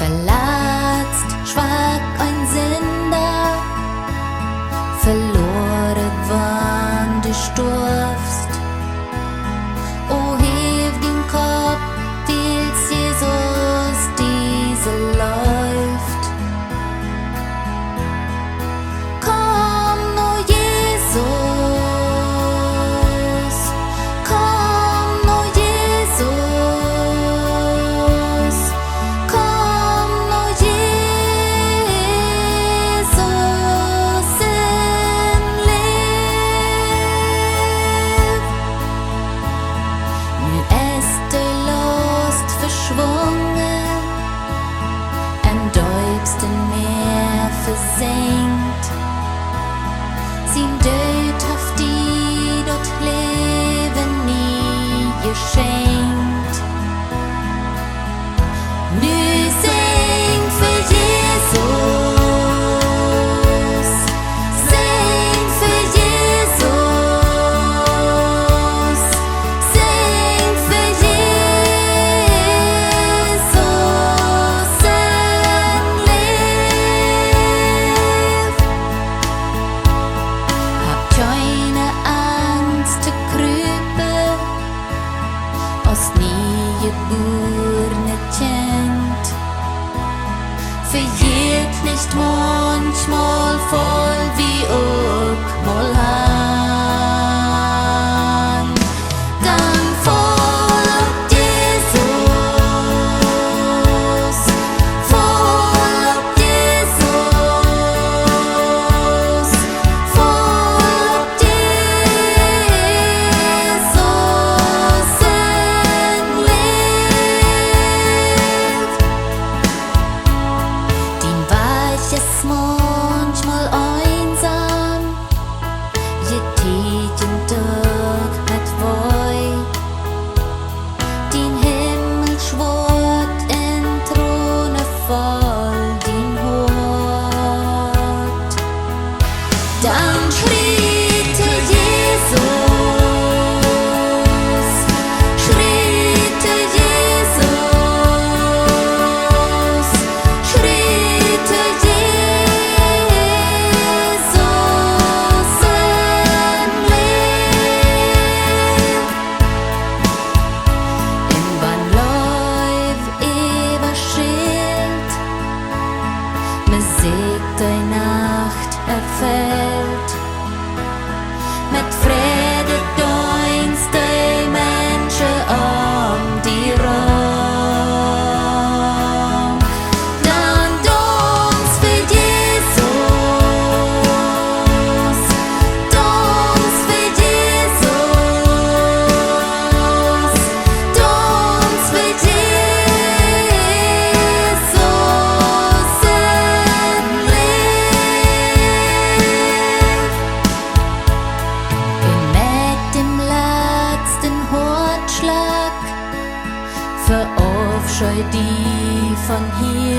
Verlatzt, schwach ein Sünder, verloren wann du stirbst. O heb den Kopf, weil's Jesus diese läuft. Komm, o Jesus, komm, o Jesus, komm, o Jesus in Leet. Nu ist die Lust verschwungen, am tiefsten Meer versenkt. Sein Tod auf die dort Leben nie geschenkt. Nu sing für Jesus, sing für Jesus, sing für Jesus in Leet. Hab keine Angst zu krüpen, aus nie geborene Kind. Verjährt nicht manchmal voll wie auch mal han. Gang voll auf Jesus, voll auf Jesus, voll auf Jesus in Leet. Den Wald ist manchmal einsam, je jeden Tag mit Woi. Den Himmel schwort in Throne voll den Hort. Dann schritt Jesus, schritt Jesus, schritt Jesus in Leet. Im Bahnhof über Schild, Musik die Nacht erfällt. Mit Freude deinst die Menschen um die rum. Dann tanz für Jesus, tanz für Jesus, tanz für Jesus in Leet. Und mit dem letzten Herzschlag verabscheu die von hier.